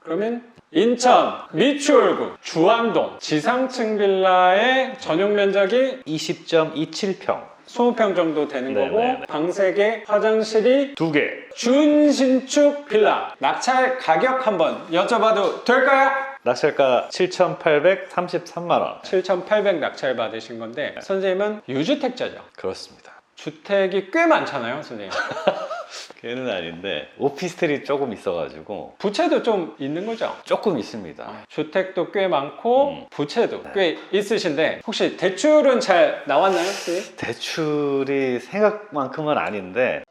그러면 인천 미추홀구 주암동 지상층 빌라의 전용 면적이 20.27평 20평 정도 되는 거고 네네네. 방 3개, 화장실이 2개. 준신축 빌라. 낙찰 가격 한번 여쭤봐도 될까요? 낙찰가 7,833만원. 7,800 낙찰 받으신 건데 선생님은 유주택자죠. 그렇습니다. 주택이 꽤 많잖아요, 선생님. 걔는 아닌데 오피스텔이 조금 있어가지고 부채도 좀 있는 거죠? 조금 있습니다. 주택도 꽤 많고 부채도 꽤 있으신데 혹시 대출은 잘 나왔나요, 선생님? 대출이 생각만큼은 아닌데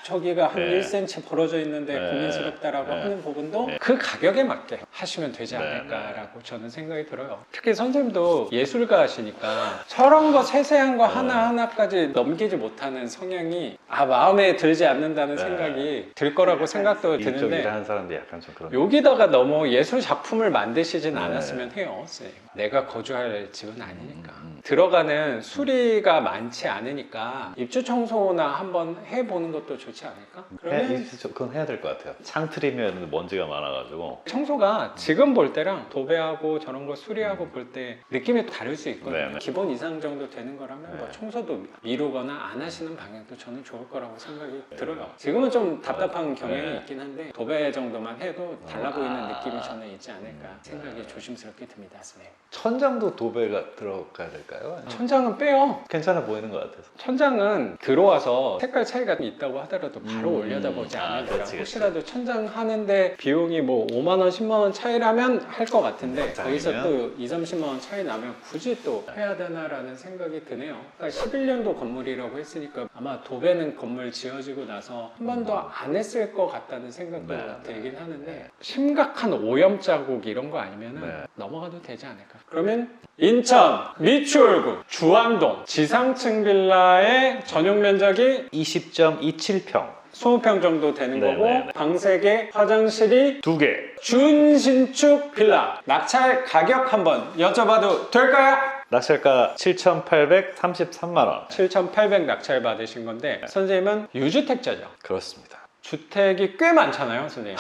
저기가 한 네. 1cm 벌어져 있는데 네. 고민스럽다라고 네. 하는 부분도 네. 그 가격에 맞게 하시면 되지 네. 않을까라고 저는 생각이 들어요. 특히 선생님도 예술가시니까 저런 거 세세한 거 하나하나까지 넘기지 못하는 성향이 마음에 들지 않는다는 네. 생각이 들 거라고 생각도 이쪽 드는데 일을 하는 사람도 약간 좀 그런 여기다가 너무 예술 작품을 만드시진 않았으면 해요, 선생님. 내가 거주할 집은 아니니까. 들어가는 수리가 많지 않으니까 입주 청소나 한번 해보는 것도 좋지 않을까? 그러면 그건 해야 될 것 같아요. 창 트리면 먼지가 많아가지고 청소가 지금 볼 때랑 도배하고 저런 거 수리하고 볼 때 느낌이 다를 수 있거든요. 네네. 기본 이상 정도 되는 거라면 뭐 네. 청소도 미루거나 안 하시는 방향도 저는 좋을 거라고 생각이 들어요. 지금은 좀 답답한 경향이 네. 있긴 한데 도배 정도만 해도 달라 보이는 느낌이 저는 있지 않을까 생각이 조심스럽게 듭니다, 선생님. 천장도 도배가 들어가야 될까요? 천장은 빼요. 괜찮아 보이는 것 같아서. 천장은 들어와서 색깔 차이가 있다고 하더라도 바로 올려다보지 않으니까 그렇지. 혹시라도 천장 하는데 비용이 뭐 5만 원, 10만 원 차이라면 할 것 같은데 거기서 또 2, 30만 원 차이 나면 굳이 또 해야 되나라는 생각이 드네요. 그러니까 11년도 건물이라고 했으니까 아마 도배는 건물 지어지고 나서 한 번도 안 했을 것 같다는 생각도 들긴 하는데 심각한 오염 자국 이런 거 아니면은 넘어가도 되지 않을까. 그러면 인천 미추홀구 주암동 지상층 빌라의 전용 면적이 20.27평 20평 정도 되는 거고 네네네. 방 3개, 화장실이 2개. 준신축 빌라. 낙찰 가격 한번 여쭤봐도 될까요? 낙찰가 7,833만원. 7,800 낙찰 받으신 건데 선생님은 유주택자죠. 그렇습니다. 주택이 꽤 많잖아요, 선생님.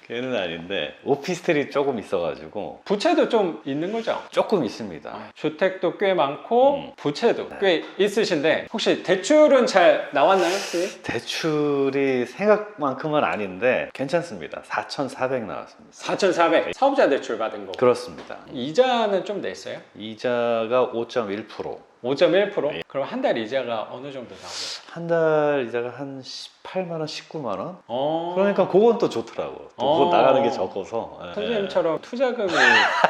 걔는 아닌데 오피스텔이 조금 있어가지고 부채도 좀 있는 거죠? 조금 있습니다. 주택도 꽤 많고 부채도 꽤 있으신데 혹시 대출은 잘 나왔나요, 선생님? 대출이 생각만큼은 아닌데 괜찮습니다. 4,400 나왔습니다. 4,400 사업자 대출 받은 거. 그렇습니다. 이자는 좀 냈어요? 이자가 5.1%. 5.1%? 그럼 한 달 이자가 어느 정도 나오죠? 한 달 이자가 한 18만 원, 19만 원? 어... 그러니까 그건 또 좋더라고. 또 그거 나가는 게 적어서. 선생님처럼 투자금이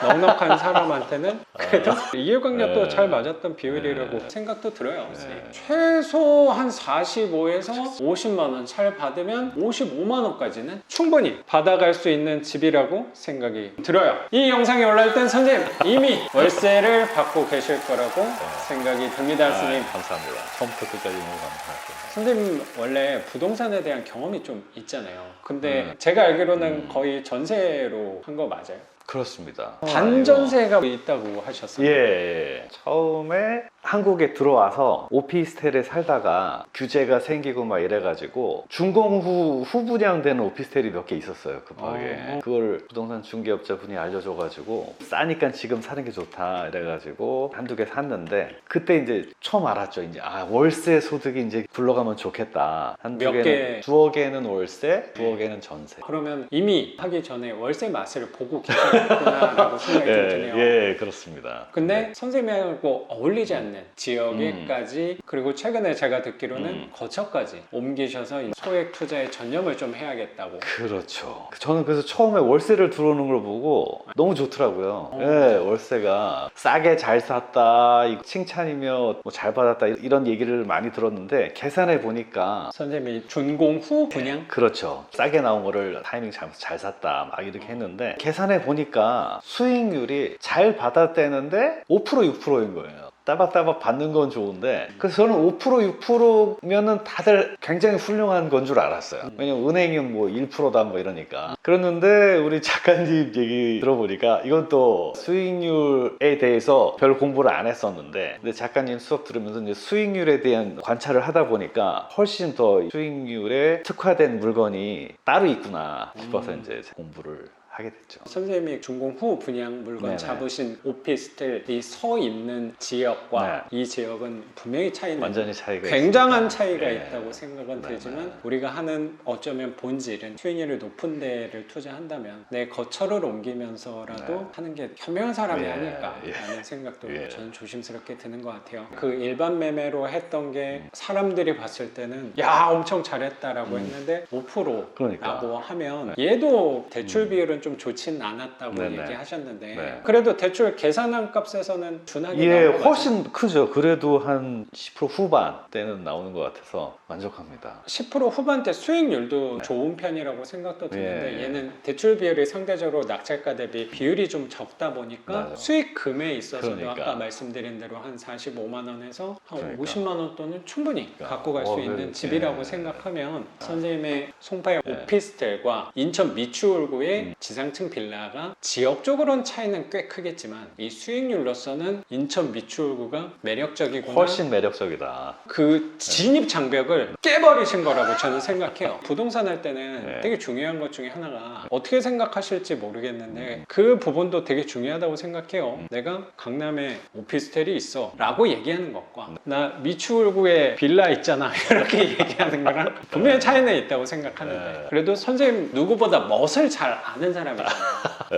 넉넉한 사람한테는 그래도 이해관계도 잘 맞았던 비율이라고 생각도 들어요. 최소 한 45에서 50만 원 잘 받으면 55만 원까지는 충분히 받아갈 수 있는 집이라고 생각이 들어요. 이 영상이 올라올 땐 선생님 이미 월세를 받고 계실 거라고 생각이 듭니다, 선생님. 감사합니다. 처음부터 끝까지 너무 감사합니다. 선생님 원래 부동산에 대한 경험이 좀 있잖아요. 근데 제가 알기로는 거의 전세로 한 거 맞아요? 그렇습니다. 반전세가 있다고 하셨어요. 예. 처음에 한국에 들어와서 오피스텔에 살다가 규제가 생기고 막 이래가지고 준공 후 분양되는 오피스텔이 몇 개 있었어요, 급하게. 그걸 부동산 중개업자 분이 알려줘가지고 싸니까 지금 사는 게 좋다 이래가지고 한두 개 샀는데 그때 이제 처음 알았죠. 이제 월세 소득이 이제 굴러가면 좋겠다. 몇 개? 두어 개는 월세, 두어 개는 전세. 그러면 이미 하기 전에 월세 맛을 보고 계셨구나라고 생각이 좀 드네요. 예, 그렇습니다. 근데 선생님하고 어울리지 않는 지역에까지 그리고 최근에 제가 듣기로는 거처까지 옮기셔서 소액 투자에 전념을 좀 해야겠다고. 그렇죠. 저는 그래서 처음에 월세를 들어오는 걸 보고 너무 좋더라고요. 예, 월세가 싸게 잘 샀다, 이거 칭찬이며 뭐 잘 받았다 이런 얘기를 많이 들었는데 계산해 보니까 선생님이 준공 후 분양? 그렇죠. 싸게 나온 거를 타이밍 잘 샀다 막 이렇게 했는데 계산해 보니까 수익률이 잘 받았다는데 5% 6%인 거예요. 따박따박 받는 건 좋은데 그래서 저는 5% 6%면은 다들 굉장히 훌륭한 건 줄 알았어요. 왜냐면 은행은 뭐 1%다 뭐 이러니까. 그랬는데 우리 작가님 얘기 들어보니까 이건 또 수익률에 대해서 별 공부를 안 했었는데 근데 작가님 수업 들으면서 이제 수익률에 대한 관찰을 하다 보니까 훨씬 더 수익률에 특화된 물건이 따로 있구나 싶어서 이제 공부를 하게 됐죠. 선생님이 준공 후 분양 물건 네네. 잡으신 오피스텔이 서 있는 지역과 이 지역은 분명히 차이는 완전히 차이가 굉장한 있으니까. 차이가 네. 있다고 생각은 네, 되지만 네. 우리가 하는 어쩌면 본질은 수익률이 높은 데를 투자한다면 내 거처를 옮기면서라도 네. 하는 게 현명한 사람이 예, 아닐까라는 생각도 예. 저는 조심스럽게 드는 것 같아요. 그 일반 매매로 했던 게 사람들이 봤을 때는 야 엄청 잘했다라고 했는데 5%라고 그러니까. 하면 얘도 대출 비율은 좀 좋진 않았다고 네네. 얘기하셨는데 네. 그래도 대출 계산한 값에서는 준하게 예, 나온 거 맞아요? 훨씬 크죠. 그래도 한 10% 후반대는 나오는 것 같아서 만족합니다. 10% 후반대 수익률도 좋은 편이라고 생각도 드는데 예. 얘는 대출 비율이 상대적으로 낙찰가 대비 비율이 좀 적다 보니까 맞아요. 수익금에 있어서도 그러니까. 아까 말씀드린 대로 한 45만 원에서 한 그러니까. 50만 원 돈은 충분히 그러니까. 갖고 갈 수 있는 예. 집이라고 예. 생각하면 선생님의 송파의 예. 오피스텔과 인천 미추홀구의 지상층 빌라가 지역적으로는 차이는 꽤 크겠지만 이 수익률로서는 인천 미추홀구가 매력적이구나. 훨씬 매력적이다. 그 진입 장벽을 깨버리신 거라고 저는 생각해요. 부동산 할 때는 네. 되게 중요한 것 중에 하나가 어떻게 생각하실지 모르겠는데 그 부분도 되게 중요하다고 생각해요. 내가 강남에 오피스텔이 있어 라고 얘기하는 것과 나 미추홀구에 빌라 있잖아 이렇게 얘기하는 거랑 분명히 차이는 있다고 생각하는데 네. 그래도 선생님 누구보다 멋을 잘 아는 사람이잖아요.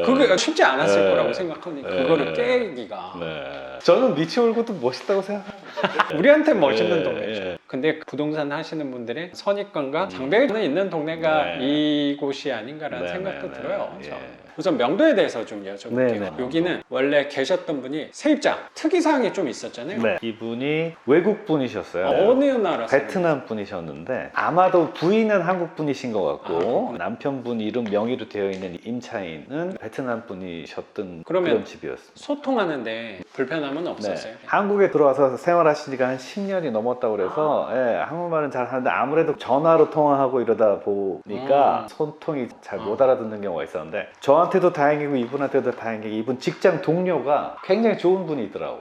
그게 쉽지 않았을 네. 거라고 생각하니까 그거를 깨기가 네. 저는 미치올고도 멋있다고 생각합니다. 우리한테 멋있는 예, 동네죠. 예. 근데 부동산 하시는 분들의 선입관과 장벽이 있는 동네가 네. 이곳이 아닌가라는 네, 생각도 네, 네. 들어요. 예. 저. 우선 명도에 대해서 좀 여쭤볼게요. 네, 네. 여기는 원래 계셨던 분이 세입자 특이사항이 좀 있었잖아요. 네. 이분이 외국 분이셨어요. 어느 나라 사람? 베트남 분이셨는데 아마도 부인은 한국 분이신 것 같고 그렇구나. 남편분 이름 명의로 되어 있는 임차인은 베트남 분이셨던 그러면 그런 집이었습니다. 소통하는데 불편함은 없었어요? 네. 한국에 들어와서 생활하신 지가 한 10년이 넘었다고 그래서 예, 한국말은 잘 하는데 아무래도 전화로 통화하고 이러다 보니까 소통이 잘 못 알아듣는 경우가 있었는데 저한테도 다행이고 이분한테도 다행인 게 이분 직장 동료가 굉장히 좋은 분이 있더라고.